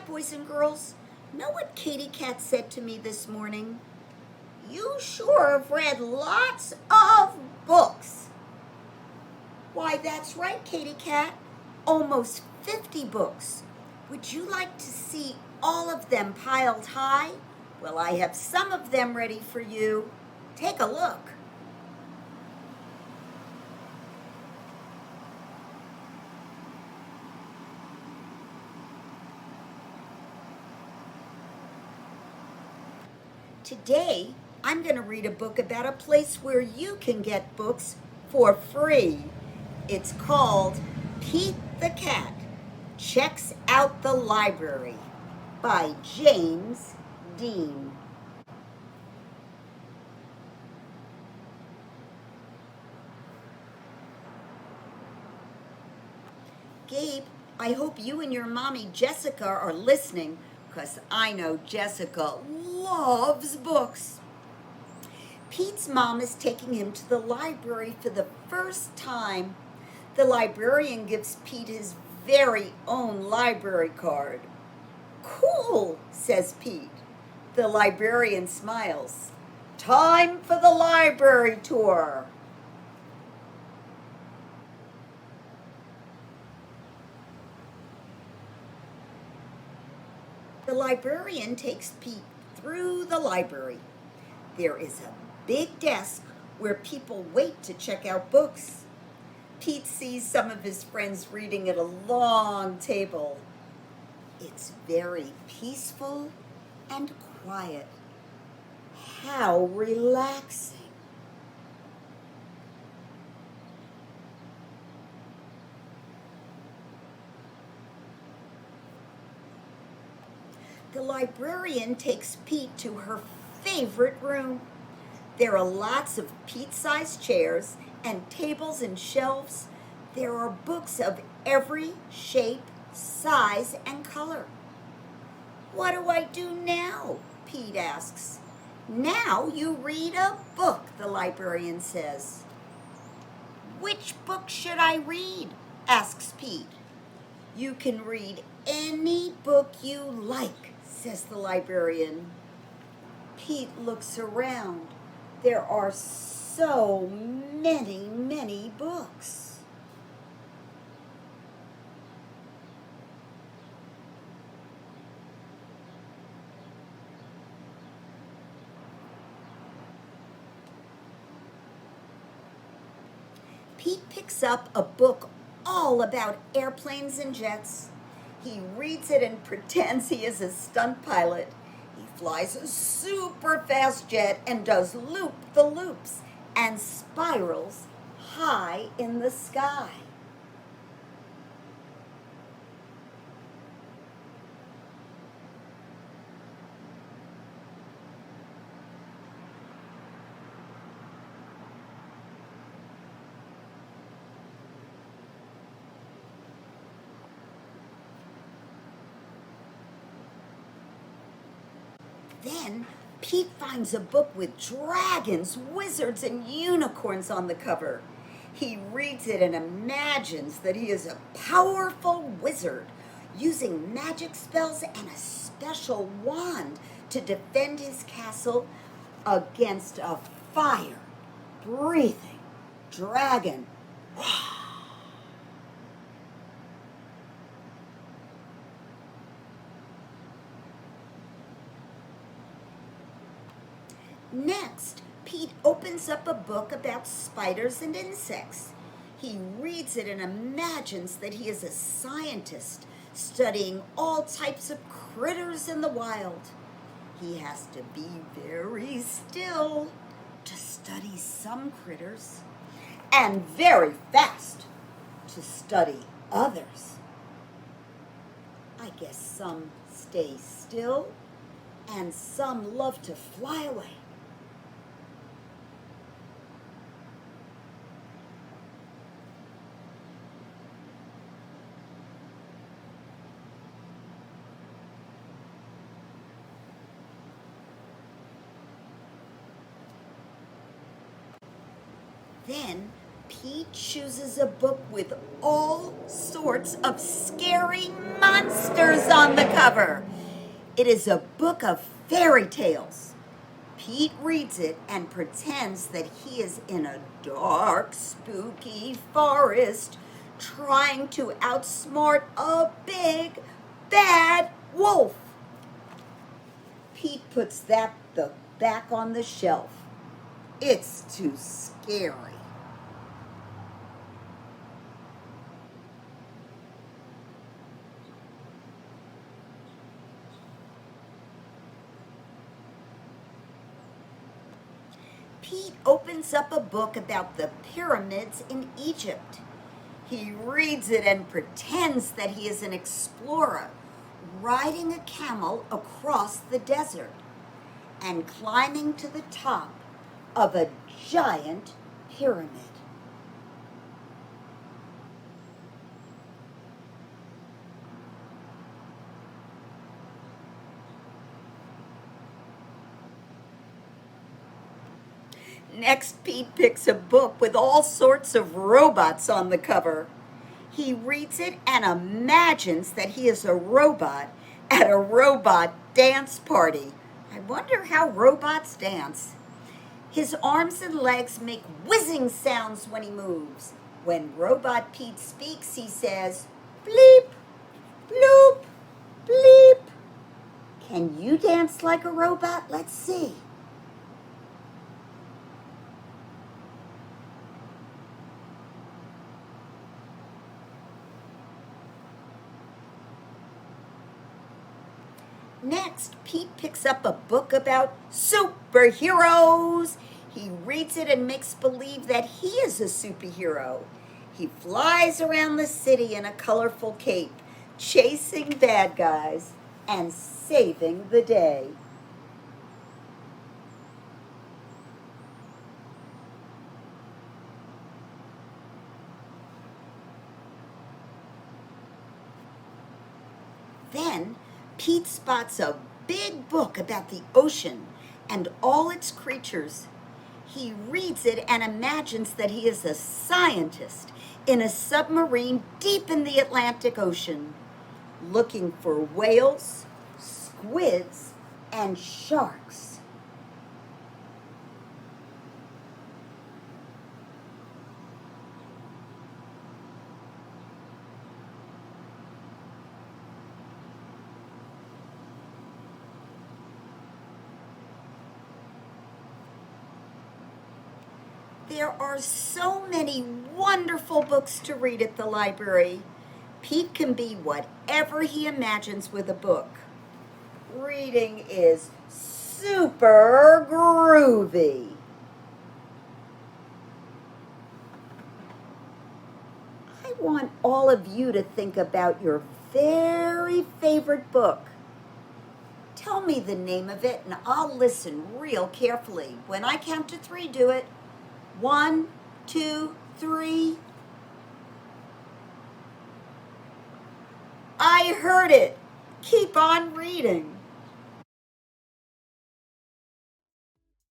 boys and girls. Know what Katie Cat said to me this morning? You sure have read lots of books. Why, that's right, Katie Cat. Almost 50 books. Would you like to see all of them piled high? Well, I have some of them ready for you. Take a look. Today, I'm going to read a book about a place where you can get books for free. It's called Pete the Cat Checks Out the Library by James Dean. Gabe, I hope you and your mommy Jessica are listening, because I know Jessica loves books. Pete's mom is taking him to the library for the first time. The librarian gives Pete his very own library card. Cool, says Pete. The librarian smiles. Time for the library tour. The librarian takes Pete through the library. There is a big desk where people wait to check out books. Pete sees some of his friends reading at a long table. It's very peaceful and quiet. How relaxing. The librarian takes Pete to her favorite room. There are lots of Pete-sized chairs and tables and shelves. There are books of every shape, size, and color. What do I do now? Pete asks. Now you read a book, the librarian says. Which book should I read? Asks Pete. You can read any book you like, says the librarian. Pete looks around. There are so many books. Pete picks up a book all about airplanes and jets. He reads it and pretends he is a stunt pilot. He flies a super fast jet and does loop-the-loops and spirals high in the sky. Then Pete finds a book with dragons, wizards, and unicorns on the cover. He reads it and imagines that he is a powerful wizard using magic spells and a special wand to defend his castle against a fire-breathing dragon. Next, Pete opens up a book about spiders and insects. He reads it and imagines that he is a scientist studying all types of critters in the wild. He has to be very still to study some critters and very fast to study others. I guess some stay still and some love to fly away. Then Pete chooses a book with all sorts of scary monsters on the cover. It is a book of fairy tales. Pete reads it and pretends that he is in a dark, spooky forest trying to outsmart a big, bad wolf. Pete puts that back on the shelf. It's too scary. Pete opens up a book about the pyramids in Egypt. He reads it and pretends that he is an explorer riding a camel across the desert and climbing to the top of a giant pyramid. Next, Pete picks a book with all sorts of robots on the cover. He reads it and imagines that he is a robot at a robot dance party. I wonder how robots dance. His arms and legs make whizzing sounds when he moves. When Robot Pete speaks, he says, bleep, bloop, bleep. Can you dance like a robot? Let's see. Next, Pete picks up a book about superheroes. He reads it and makes believe that he is a superhero. He flies around the city in a colorful cape, chasing bad guys and saving the day. Then, Pete spots a big book about the ocean and all its creatures. He reads it and imagines that he is a scientist in a submarine deep in the Atlantic Ocean, looking for whales, squids, and sharks. There are so many wonderful books to read at the library. Pete can be whatever he imagines with a book. Reading is super groovy. I want all of you to think about your very favorite book. Tell me the name of it and I'll listen real carefully. When I count to 3, do it. 1, 2, 3. I heard it. Keep on reading.